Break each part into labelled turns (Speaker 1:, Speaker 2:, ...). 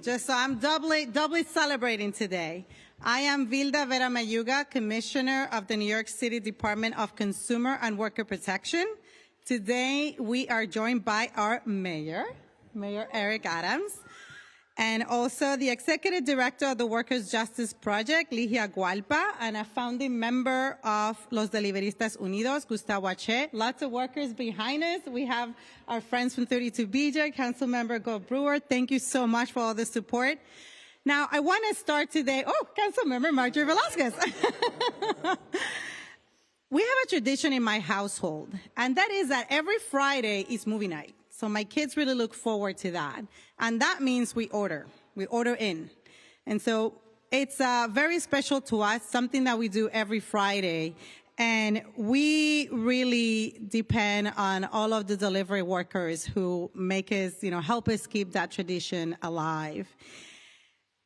Speaker 1: Just so I'm doubly celebrating today. I am Vilda Vera Mayuga, Commissioner of the New York City Department of Consumer and Worker Protection. Today, we are joined by our mayor, Mayor Eric Adams, and also the Executive Director of the Workers' Justice Project, Ligia Gualpa, and a founding member of Los Deliveristas Unidos, Gustavo Ache. Lots of workers behind us. We have our friends from 32BJ, Councilmember Go Brewer. Thank you so much for all the support. Now, I want to start today. Oh, Councilmember Marjorie Velasquez. We have a tradition in my household, and that is that every Friday is movie night. So my kids really look forward to that. And that means we order in. And so it's very special to us, something that we do every Friday. And we really depend on all of the delivery workers who make us, help us keep that tradition alive.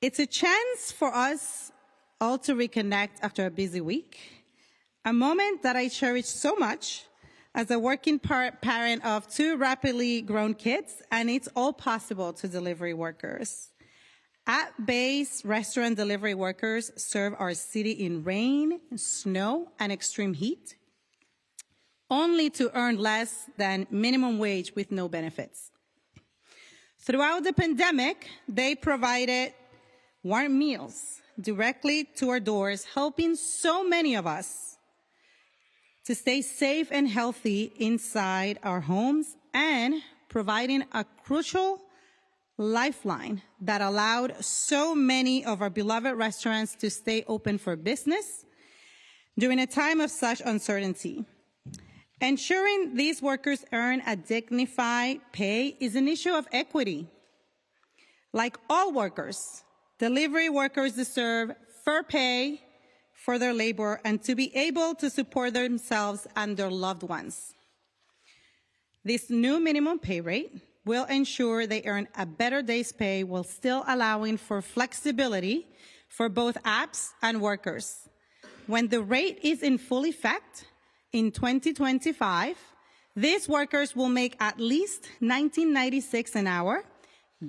Speaker 1: It's a chance for us all to reconnect after a busy week, a moment that I cherish so much as a working parent of two rapidly grown kids, and it's all possible to delivery workers. App-based restaurant delivery workers serve our city in rain, snow, and extreme heat, only to earn less than minimum wage with no benefits. Throughout the pandemic, they provided warm meals directly to our doors, helping so many of us to stay safe and healthy inside our homes and providing a crucial lifeline that allowed so many of our beloved restaurants to stay open for business during a time of such uncertainty. Ensuring these workers earn a dignified pay is an issue of equity. Like all workers, delivery workers deserve fair pay for their labor and to be able to support themselves and their loved ones. This new minimum pay rate will ensure they earn a better day's pay while still allowing for flexibility for both apps and workers. When the rate is in full effect in 2025, these workers will make at least $19.96 an hour,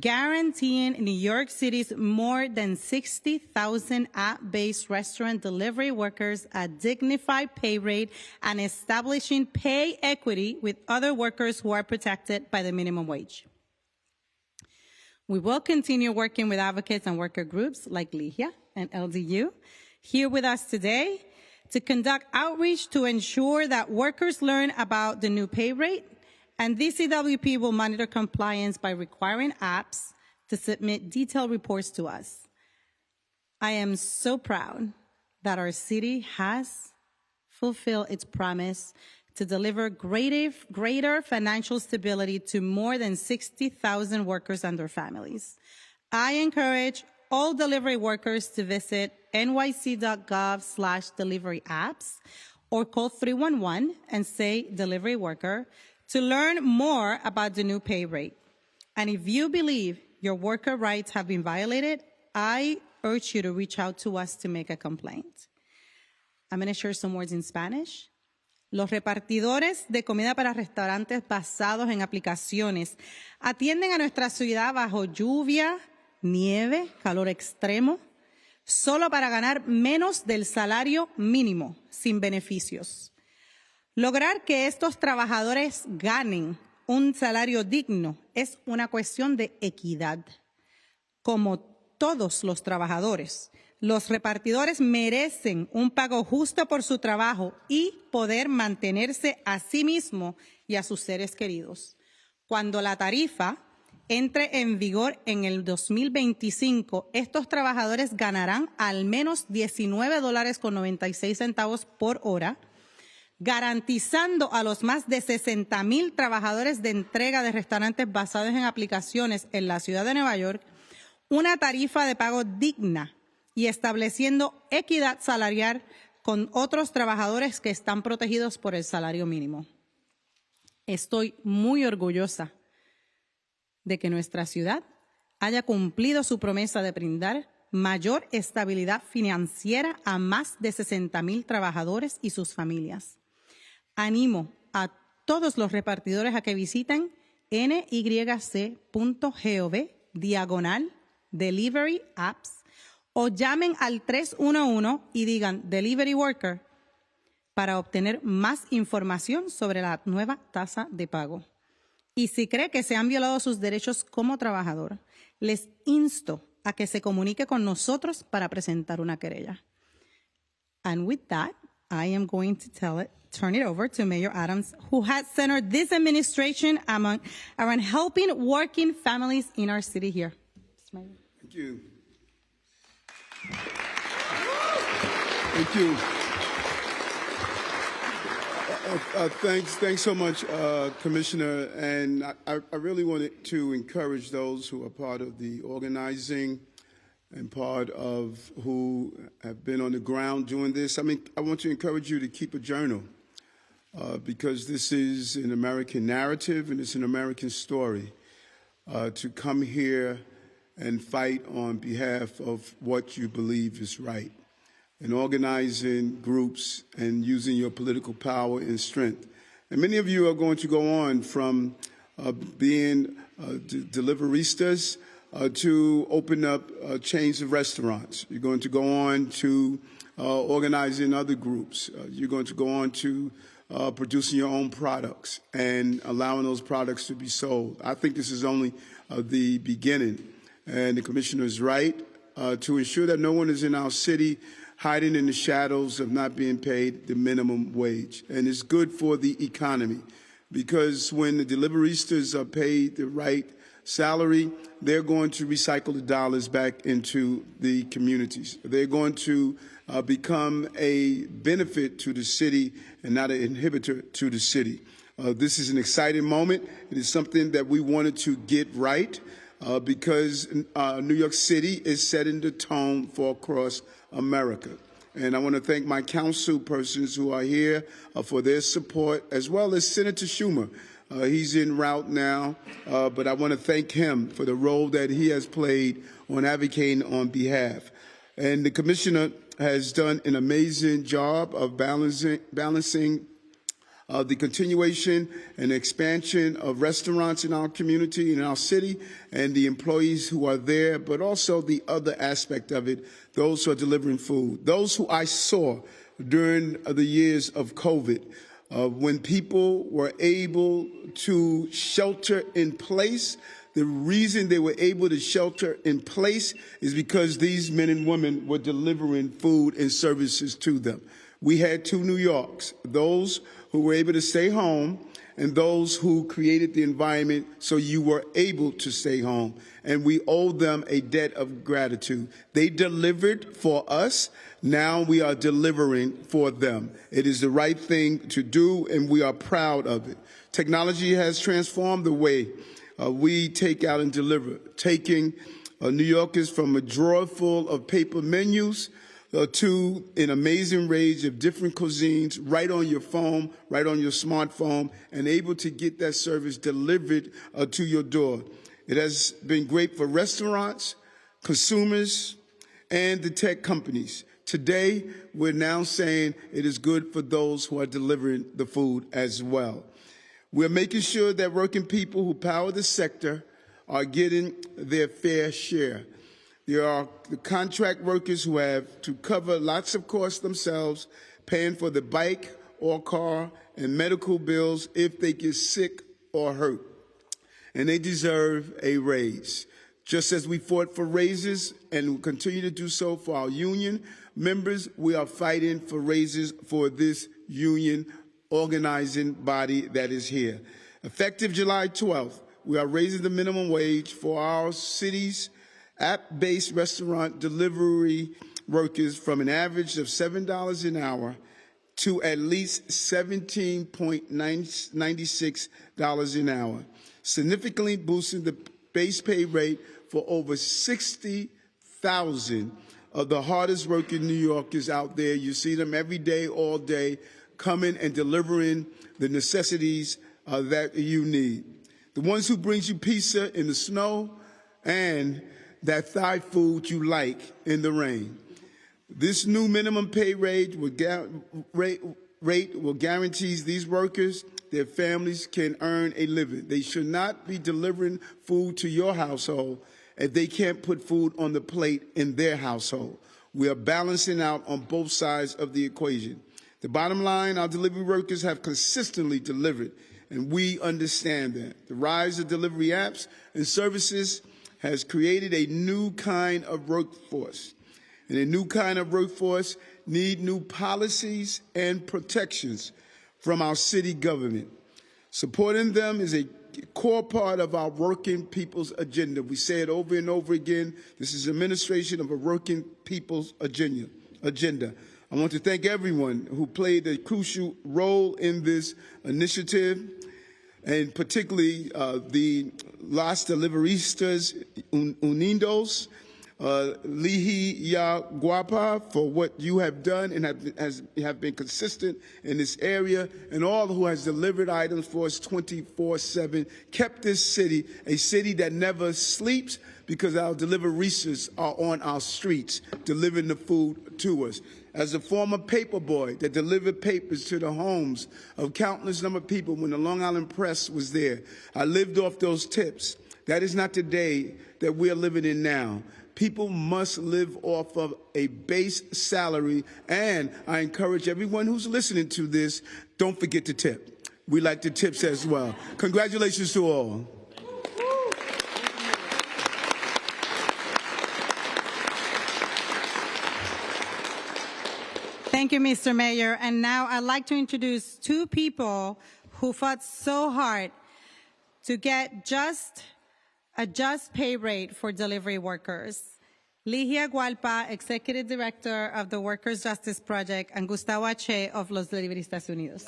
Speaker 1: guaranteeing New York City's more than 60,000 app-based restaurant delivery workers a dignified pay rate and establishing pay equity with other workers who are protected by the minimum wage. We will continue working with advocates and worker groups like Ligia and LDU here with us today to conduct outreach to ensure that workers learn about the new pay rate. And DCWP will monitor compliance by requiring apps to submit detailed reports to us. I am so proud that our city has fulfilled its promise to deliver greater financial stability to more than 60,000 workers and their families. I encourage all delivery workers to visit nyc.gov/delivery apps or call 311 and say delivery worker to learn more about the new pay rate. And if you believe your worker rights have been violated, I urge you to reach out to us to make a complaint. I'm going to share some words in Spanish. Los repartidores de comida para restaurantes basados en aplicaciones atienden a nuestra ciudad bajo lluvia, nieve, calor extremo, solo para ganar menos del salario mínimo, sin beneficios. Lograr que estos trabajadores ganen un salario digno es una cuestión de equidad. Como todos los trabajadores, los repartidores merecen un pago justo por su trabajo y poder mantenerse a sí mismos y a sus seres queridos. Cuando la tarifa entre en vigor en el 2025, estos trabajadores ganarán al menos $19.96 por hora, garantizando a los más de 60,000 trabajadores de entrega de restaurantes basados en aplicaciones en la ciudad de Nueva York una tarifa de pago digna y estableciendo equidad salarial con otros trabajadores que están protegidos por el salario mínimo. Estoy muy orgullosa de que nuestra ciudad haya cumplido su promesa de brindar mayor estabilidad financiera a más de 60,000 trabajadores y sus familias. Animo a todos los repartidores a que visiten nyc.gov/ delivery apps o llamen al 311 y digan Delivery Worker para obtener más información sobre la nueva tasa de pago. Y si cree que se han violado sus derechos como trabajador, les insto a que se comunique con nosotros para presentar una querella. And with that, I am going to turn it over to Mayor Adams, who has centered this administration around helping working families in our city here.
Speaker 2: Thank you. Thank you. Thanks so much, Commissioner. And I really wanted to encourage those who are part of the organizing and part of who have been on the ground doing this. I want to encourage you to keep a journal because this is an American narrative and it's an American story. To come here and fight on behalf of what you believe is right, and organizing groups and using your political power and strength. And many of you are going to go on from being deliveristas to open up chains of restaurants. You're going to go on to organizing other groups. You're going to go on to producing your own products and allowing those products to be sold. I think this is only the beginning. And the Commissioner is right to ensure that no one is in our city hiding in the shadows of not being paid the minimum wage. And it's good for the economy because when the deliveristas are paid the right salary, they're going to recycle the dollars back into the communities. They're going to become a benefit to the city and not an inhibitor to the city. This is an exciting moment. It is something that we wanted to get right because New York City is setting the tone for across America. And I want to thank my council persons who are here for their support, as well as Senator Schumer. He's en route now, but I want to thank him for the role that he has played on advocating on behalf. And the Commissioner has done an amazing job of balancing the continuation and expansion of restaurants in our community, in our city, and the employees who are there, but also the other aspect of it, those who are delivering food. Those who I saw during the years of COVID, when people were able to shelter in place. The reason they were able to shelter in place is because these men and women were delivering food and services to them. We had two New Yorks, those who were able to stay home and those who created the environment so you were able to stay home. And we owe them a debt of gratitude. They delivered for us. Now we are delivering for them. It is the right thing to do, and we are proud of it. Technology has transformed the way we take out and deliver, taking New Yorkers from a drawer full of paper menus to an amazing range of different cuisines right on your phone, right on your smartphone, and able to get that service delivered to your door. It has been great for restaurants, consumers, and the tech companies. Today, we're now saying it is good for those who are delivering the food as well. We're making sure that working people who power the sector are getting their fair share. There are the contract workers who have to cover lots of costs themselves, paying for the bike or car and medical bills if they get sick or hurt. And they deserve a raise. Just as we fought for raises and will continue to do so for our union members, we are fighting for raises for this union organizing body that is here. Effective July 12th, we are raising the minimum wage for our city's app-based restaurant delivery workers from an average of $7 an hour to at least $17.96 an hour, significantly boosting the base pay rate for over 60,000 of the hardest working New Yorkers out there. You see them every day, all day, coming and delivering the necessities that you need. The ones who brings you pizza in the snow and that Thai food you like in the rain. This new minimum pay rate will guarantee these workers, their families can earn a living. They should not be delivering food to your household if they can't put food on the plate in their household. We are balancing out on both sides of the equation. The bottom line, our delivery workers have consistently delivered, and we understand that. The rise of delivery apps and services has created a new kind of workforce. And a new kind of workforce need new policies and protections from our city government. Supporting them is a core part of our working people's agenda. We say it over and over again. This is administration of a working people's agenda. I want to thank everyone who played a crucial role in this initiative, and particularly the Las Deliveristas Unidos, Lihi Ya Guapa, for what you have done and have been consistent in this area, and all who has delivered items for us 24/7, kept this city a city that never sleeps, because our deliveristas are on our streets delivering the food to us. As a former paper boy that delivered papers to the homes of countless number of people when the Long Island Press was there, I lived off those tips. That is not the day that we are living in now. People must live off of a base salary, and I encourage everyone who's listening to this, don't forget to tip. We like the tips as well. Congratulations to all.
Speaker 1: Thank you, Mr. Mayor. And now I'd like to introduce two people who fought so hard to get a just pay rate for delivery workers. Ligia Gualpa, Executive Director of the Workers' Justice Project, and Gustavo H. of Los Deliveristas Unidos.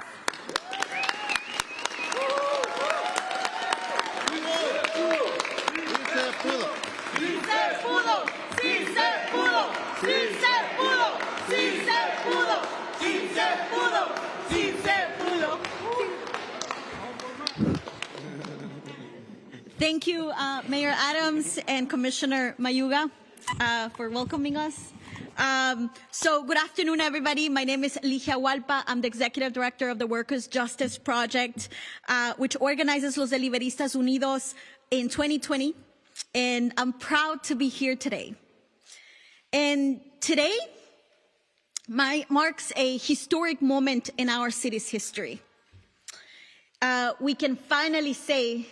Speaker 3: Thank you, Mayor Adams and Commissioner Mayuga, for welcoming us. So good afternoon, everybody. My name is Ligia Hualpa. I'm the Executive Director of the Workers' Justice Project, which organizes Los Deliveristas Unidos in 2020. And I'm proud to be here today. And today marks a historic moment in our city's history. We can finally say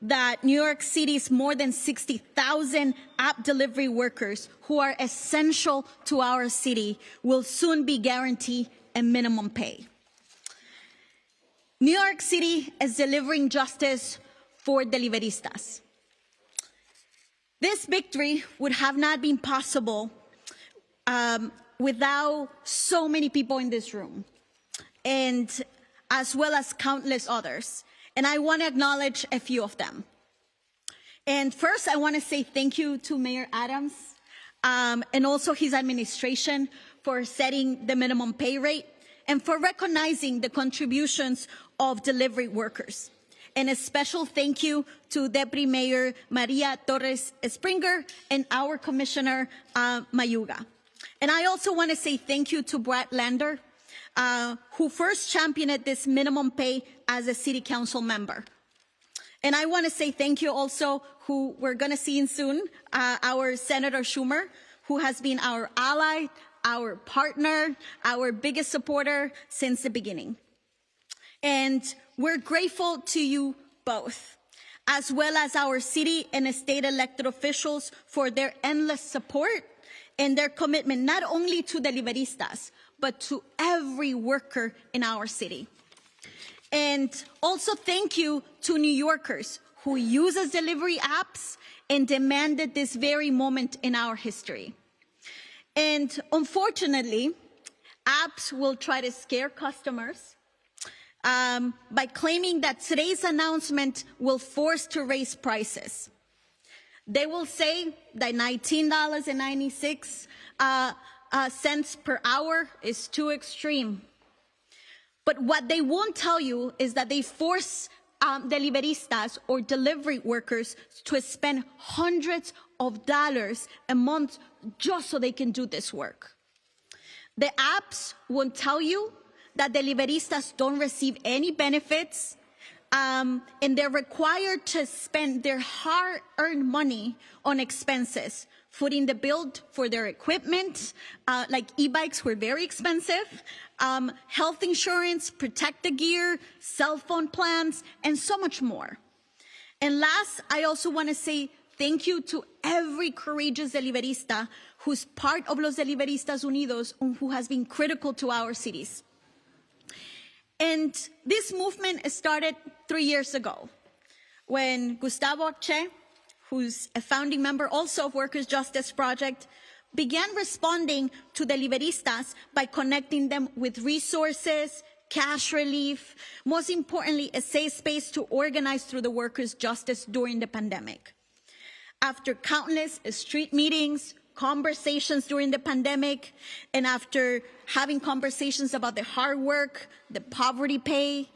Speaker 3: that New York City's more than 60,000 app delivery workers who are essential to our city will soon be guaranteed a minimum pay. New York City is delivering justice for deliveristas. This victory would have not been possible without so many people in this room, and as well as countless others. And I want to acknowledge a few of them. And first, I want to say thank you to Mayor Adams and also his administration for setting the minimum pay rate and for recognizing the contributions of delivery workers. And a special thank you to Deputy Mayor Maria Torres Springer and our Commissioner Mayuga. And I also want to say thank you to Brad Lander, who first championed this minimum pay as a city council member. And I want to say thank you also, who we're going to see soon, our Senator Schumer, who has been our ally, our partner, our biggest supporter since the beginning. And we're grateful to you both, as well as our city and state elected officials for their endless support and their commitment not only to deliveristas, but to every worker in our city. And also thank you to New Yorkers who uses delivery apps and demanded this very moment in our history. And unfortunately, apps will try to scare customers by claiming that today's announcement will force to raise prices. They will say that $19.96 cents per hour is too extreme. But what they won't tell you is that they force deliveristas or delivery workers to spend hundreds of dollars a month just so they can do this work. The apps won't tell you that deliveristas don't receive any benefits, And they're required to spend their hard-earned money on expenses, footing the bill for their equipment, like e-bikes were very expensive, health insurance, protective gear, cell phone plans, and so much more. And last, I also want to say thank you to every courageous deliverista who's part of Los Deliveristas Unidos and who has been critical to our cities. And this movement started 3 years ago when Gustavo Che, who's a founding member also of Workers' Justice Project, began responding to deliveristas by connecting them with resources, cash relief, most importantly, a safe space to organize through the workers' justice during the pandemic. After countless street meetings, conversations during the pandemic, and after having conversations about the hard work, the poverty pay,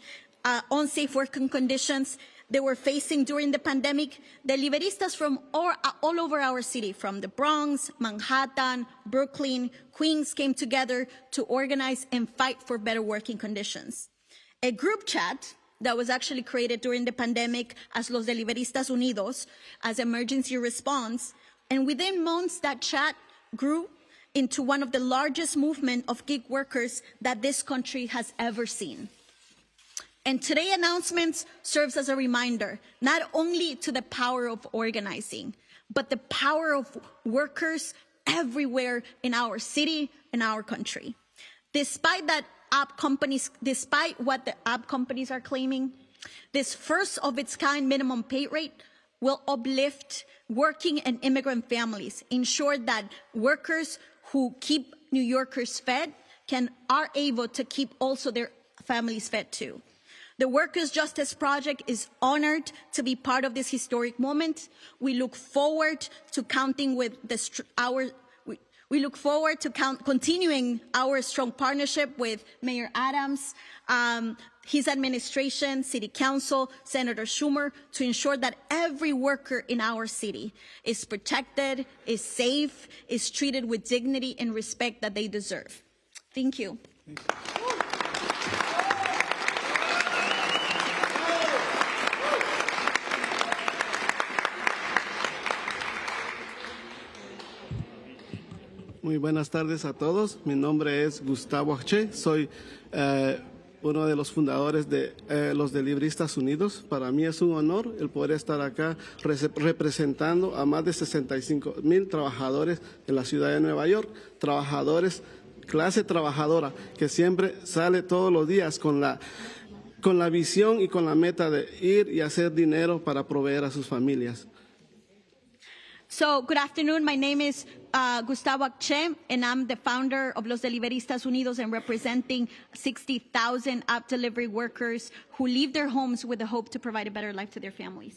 Speaker 3: unsafe working conditions they were facing during the pandemic, deliveristas from all over our city, from the Bronx, Manhattan, Brooklyn, Queens, came together to organize and fight for better working conditions. A group chat that was actually created during the pandemic as Los Deliveristas Unidos, as emergency response, and within months that chat grew into one of the largest movements of gig workers that this country has ever seen. And today's announcements serves as a reminder, not only to the power of organizing, but the power of workers everywhere in our city and our country. Despite what the app companies are claiming, this first of its kind minimum pay rate will uplift working and immigrant families, ensure that workers who keep New Yorkers fed are able to keep also their families fed too. The Workers' Justice Project is honored to be part of this historic moment. We look forward to continuing our strong partnership with Mayor Adams, his administration, City Council, Senator Schumer, to ensure that every worker in our city is protected, is safe, is treated with dignity and respect that they deserve. Thank you.
Speaker 4: Muy buenas tardes a todos. Mi nombre es Gustavo Che. Soy uno de los fundadores de los Deliveristas Unidos. Para mí es un honor el poder estar acá representando a más de 65,000 trabajadores en la ciudad de Nueva York, trabajadores, clase trabajadora, que siempre sale todos los días con la visión y con la meta de ir y hacer dinero para proveer a sus familias.
Speaker 3: So, good afternoon. My name is Gustavo Che, and I'm the founder of Los Deliveristas Unidos and representing 60,000 app delivery workers who leave their homes with the hope to provide a better life to their families.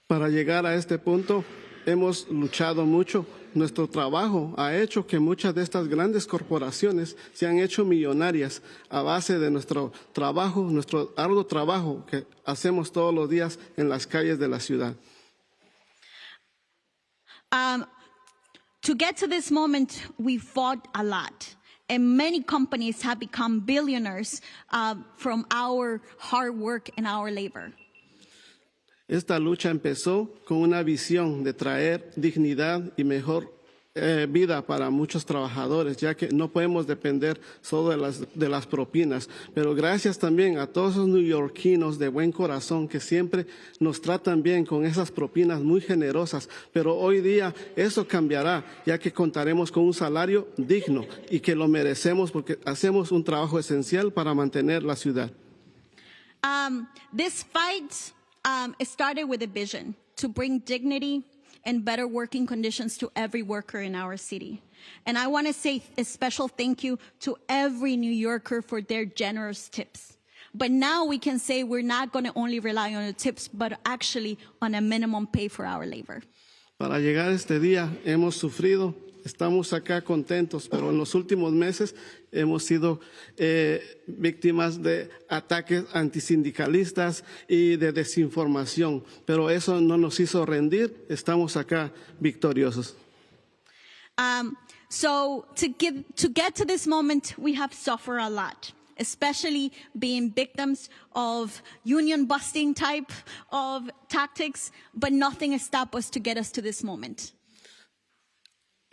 Speaker 4: Para llegar a este punto, hemos luchado mucho. Nuestro trabajo ha hecho que muchas de estas grandes corporaciones se han hecho millonarias a base de nuestro trabajo, nuestro arduo trabajo que hacemos todos los días en las calles de la ciudad.
Speaker 3: To get to this moment, we fought a lot, and many companies have become billionaires from our hard work and our labor.
Speaker 4: Esta lucha empezó con una visión de traer dignidad y mejor vida para muchos trabajadores, ya que no podemos depender solo de las propinas. Pero gracias también a todos esos neoyorquinos de buen corazón que siempre nos tratan bien con esas propinas muy generosas. Pero hoy día eso cambiará, ya que contaremos con un salario digno y que lo merecemos porque hacemos un trabajo esencial para mantener la ciudad.
Speaker 3: This fight started with a vision to bring dignity and better working conditions to every worker in our city. And I want to say a special thank you to every New Yorker for their generous tips. But now we can say we're not going to only rely on the tips, but actually on a minimum pay for our labor.
Speaker 4: Para llegar a este día hemos sufrido, estamos acá contentos, pero en los últimos meses hemos sido víctimas de ataques antisindicalistas y de desinformación, pero eso no nos hizo rendir, estamos acá victoriosos.
Speaker 3: So to get to this moment, we have suffered a lot. especially being victims of union busting type of tactics, but nothing has stopped us to get us to this moment.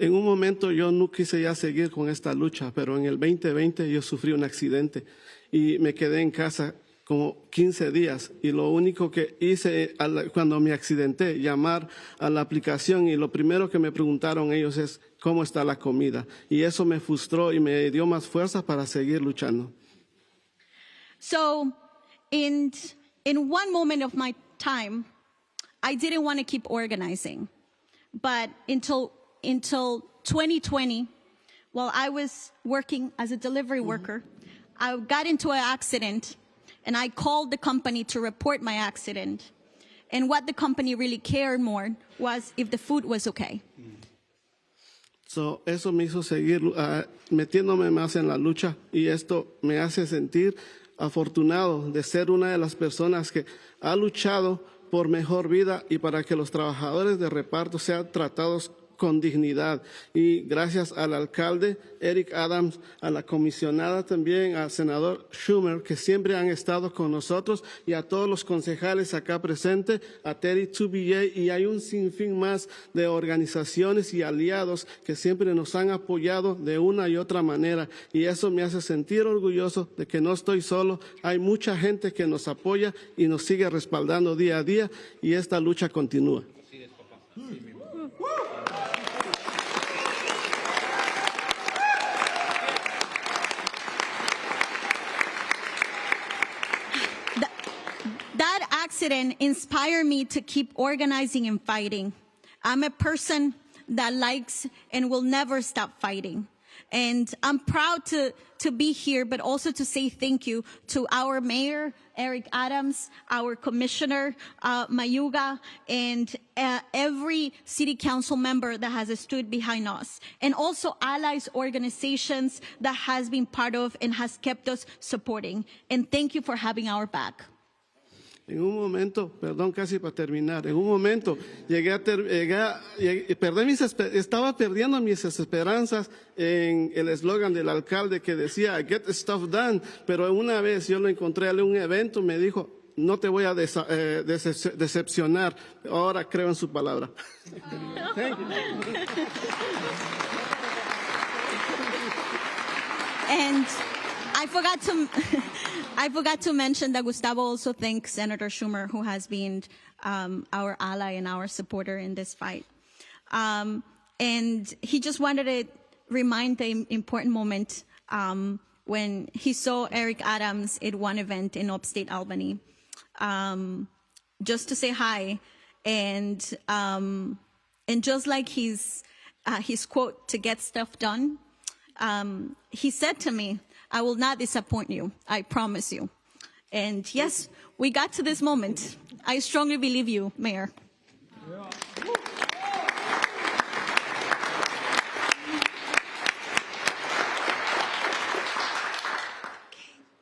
Speaker 4: En un momento yo no quise ya seguir con esta lucha, pero en el 2020 yo sufrí un accidente y me quedé en casa como 15 días y lo único que hice cuando me accidenté, llamar a la aplicación y lo primero que me preguntaron ellos es cómo está la comida y eso me frustró y me dio más fuerza para seguir luchando.
Speaker 3: So in one moment of my time, I didn't want to keep organizing, but until 2020, while I was working as a delivery worker, I got into an accident and I called the company to report my accident. And what the company really cared more was if the food was okay.
Speaker 4: So, eso me hizo seguir metiéndome más en la lucha y esto me hace sentir afortunado de ser una de las personas que ha luchado por mejor vida y para que los trabajadores de reparto sean tratados con dignidad. Y gracias al alcalde Eric Adams, a la comisionada también, al senador Schumer, que siempre han estado con nosotros, y a todos los concejales acá presentes, a Terry 2BJ, y hay un sinfín más de organizaciones y aliados que siempre nos han apoyado de una y otra manera. Y eso me hace sentir orgulloso de que no estoy solo. Hay mucha gente que nos apoya y nos sigue respaldando día a día, y esta lucha continúa.
Speaker 3: That accident inspired me to keep organizing and fighting. I'm a person that likes and will never stop fighting. And I'm proud to be here, but also to say thank you to our mayor, Eric Adams, our commissioner, Mayuga, and every city council member that has stood behind us. And also allies organizations that has been part of and has kept us supporting. And thank you for having our back.
Speaker 4: En un momento, perdón, casi para terminar, en un momento estaba perdiendo mis esperanzas en el eslogan del alcalde que decía "Get stuff done", pero una vez yo lo encontré en un evento, me dijo, no te voy a decepcionar, ahora creo en su palabra.
Speaker 3: And I forgot to mention that Gustavo also thanks Senator Schumer, who has been our ally and our supporter in this fight. And he just wanted to remind the important moment when he saw Eric Adams at one event in upstate Albany, just to say hi, and just like his quote, "to get stuff done," he said to me, "I will not disappoint you, I promise you." And yes, we got to this moment. I strongly believe you, Mayor.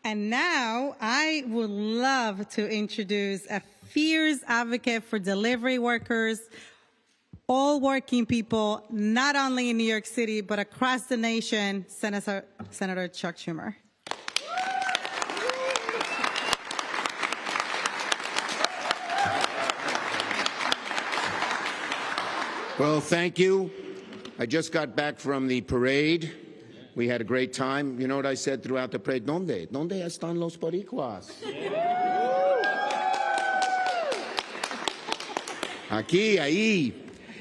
Speaker 1: And now I would love to introduce a fierce advocate for delivery workers, all working people, not only in New York City, but across the nation, Senator Chuck Schumer.
Speaker 5: Well, thank you. I just got back from the parade. We had a great time. You know what I said throughout the parade? ¿Dónde están los boricuas? Aquí, ahí.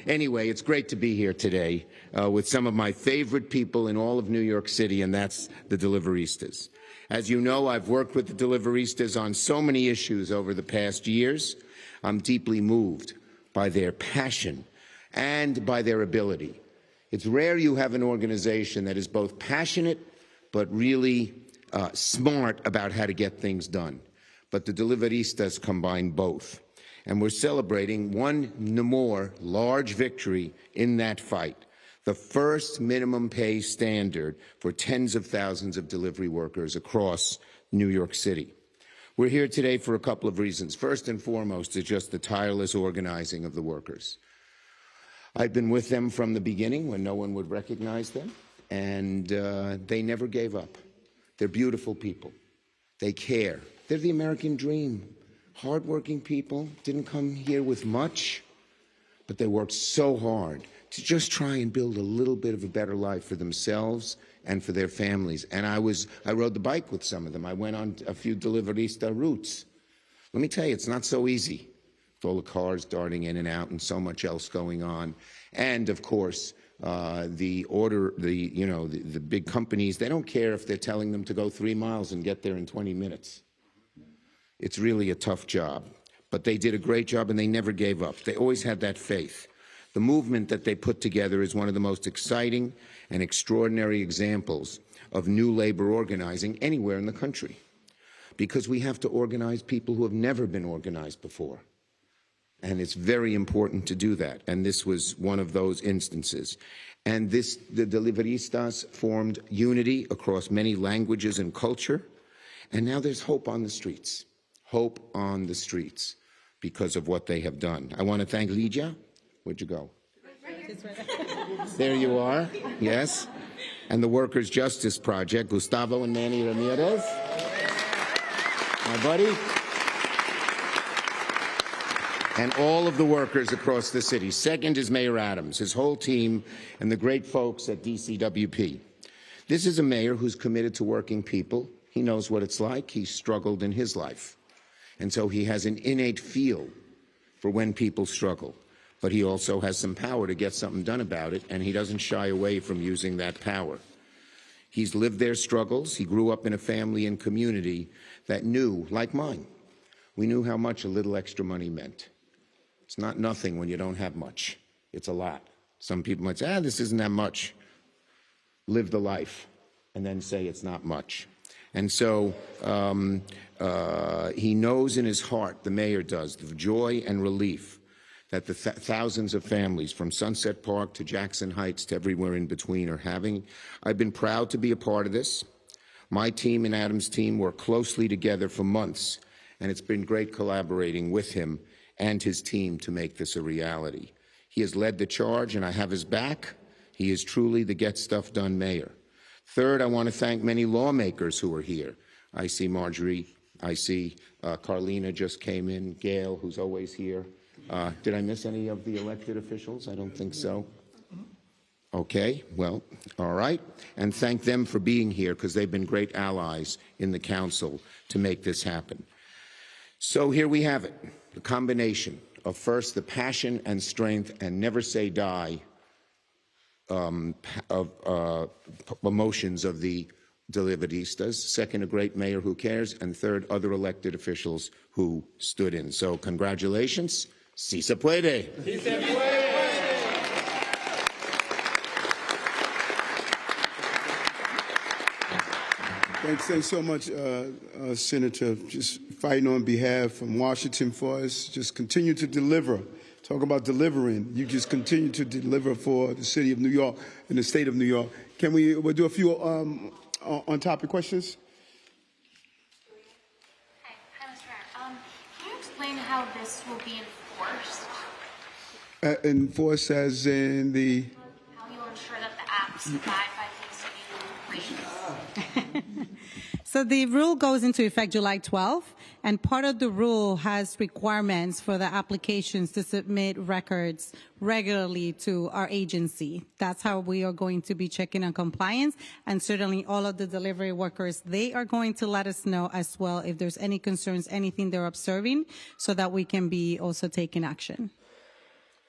Speaker 5: Anyway, it's great to be here today with some of my favorite people in all of New York City, and that's the Deliveristas. As you know, I've worked with the Deliveristas on so many issues over the past years. I'm deeply moved by their passion and by their ability. It's rare you have an organization that is both passionate but really smart about how to get things done. But the Deliveristas combine both. And we're celebrating one more large victory in that fight, the first minimum pay standard for tens of thousands of delivery workers across New York City. We're here today for a couple of reasons. First and foremost is just the tireless organizing of the workers. I've been with them from the beginning when no one would recognize them, and they never gave up. They're beautiful people. They care. They're the American dream. Hardworking people, didn't come here with much, but they worked so hard to just try and build a little bit of a better life for themselves and for their families. And I rode the bike with some of them. I went on a few deliverista routes. Let me tell you, it's not so easy with all the cars darting in and out and so much else going on. And of course, the big companies, they don't care if they're telling them to go 3 miles and get there in 20 minutes. It's really a tough job. But they did a great job and they never gave up. They always had that faith. The movement that they put together is one of the most exciting and extraordinary examples of new labor organizing anywhere in the country, because we have to organize people who have never been organized before. And it's very important to do that. And this was one of those instances. And the Deliveristas formed unity across many languages and culture. And now there's hope on the streets. Hope on the streets because of what they have done. I want to thank Lydia. Where'd you go? There you are, yes. And the Workers' Justice Project, Gustavo and Manny Ramirez. My buddy. And all of the workers across the city. Second is Mayor Adams, his whole team, and the great folks at DCWP. This is a mayor who's committed to working people. He knows what it's like. He's struggled in his life. And so he has an innate feel for when people struggle. But he also has some power to get something done about it, and he doesn't shy away from using that power. He's lived their struggles. He grew up in a family and community that knew, like mine, we knew how much a little extra money meant. It's not nothing when you don't have much. It's a lot. Some people might say, this isn't that much. Live the life, and then say it's not much. And so he knows in his heart, the mayor does, the joy and relief that the thousands of families from Sunset Park to Jackson Heights to everywhere in between are having. I've been proud to be a part of this. My team and Adam's team worked closely together for months, and it's been great collaborating with him and his team to make this a reality. He has led the charge, and I have his back. He is truly the Get Stuff Done mayor. Third, I want to thank many lawmakers who are here. I see Marjorie. I see Carlina just came in. Gail, who's always here. Did I miss any of the elected officials? I don't think so. Okay, well, all right. And thank them for being here, because they've been great allies in the council to make this happen. So here we have it, the combination of first the passion and strength and never say die emotions of the Deliveristas. Second, a great mayor who cares. And third, other elected officials who stood in. So congratulations. Si se puede. Si se puede.
Speaker 2: Thanks so much, Senator. Just fighting on behalf from Washington for us. Just continue to deliver. Talk about delivering. You just continue to deliver for the city of New York and the state of New York. We'll do a few on-topic questions?
Speaker 6: Hi, Mr. Mayor. Can you explain how this will be enforced?
Speaker 2: Enforced as in the...
Speaker 6: How you will ensure that the apps abide by these new regulations?
Speaker 1: So the rule goes into effect July 12th, and part of the rule has requirements for the applications to submit records regularly to our agency. That's how we are going to be checking on compliance, and certainly all of the delivery workers, they are going to let us know as well if there's any concerns, anything they're observing, so that we can be also taking action.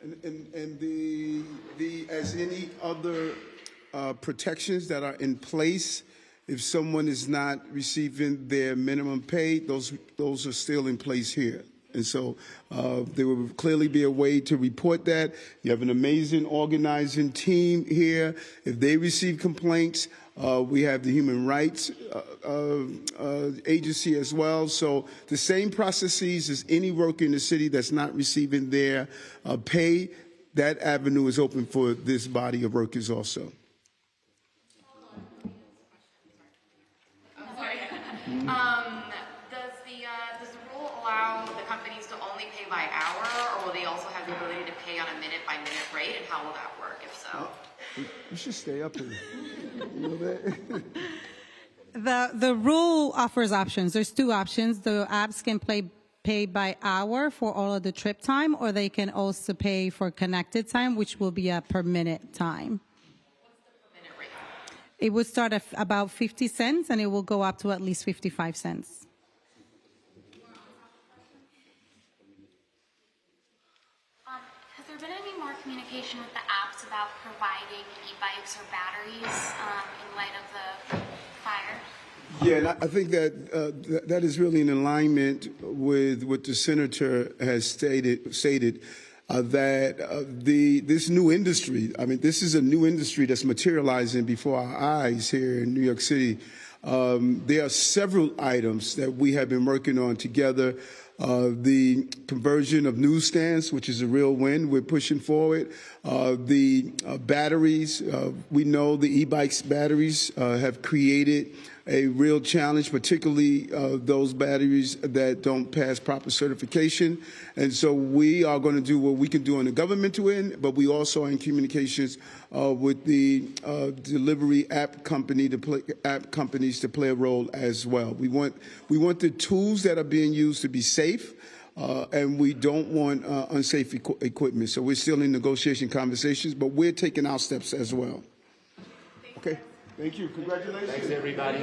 Speaker 2: And the as any other protections that are in place, if someone is not receiving their minimum pay, those are still in place here. And so there will clearly be a way to report that. You have an amazing organizing team here. If they receive complaints, we have the Human Rights Agency as well. So the same processes as any worker in the city that's not receiving their pay, that avenue is open for this body of workers also.
Speaker 7: Does the rule allow the companies to only pay by hour, or will they also have the ability to pay on a minute-by-minute rate, and how will that work, if so?
Speaker 2: You should stay up here. You know
Speaker 1: The rule offers options. There's two options. The apps can pay by hour for all of the trip time, or they can also pay for connected time, which will be a per minute time. It would start at about 50 cents, and it will go up to at least 55 cents.
Speaker 6: Has there been any more communication with the apps about providing e-bikes or batteries in light of the fire?
Speaker 2: Yeah, and I think that that is really in alignment with what the senator has stated that this new industry. I mean, this is a new industry that's materializing before our eyes here in New York City. There are several items that we have been working on together. The conversion of newsstands, which is a real win, we're pushing forward. The batteries, we know the e-bikes batteries have created a real challenge, particularly those batteries that don't pass proper certification. And so we are going to do what we can do on the governmental end, but we also are in communications with the delivery app companies to play a role as well. We want the tools that are being used to be safe, and we don't want unsafe equipment. So we're still in negotiation conversations, but we're taking our steps as well. Okay. Thank you. Congratulations.
Speaker 5: Thanks, everybody.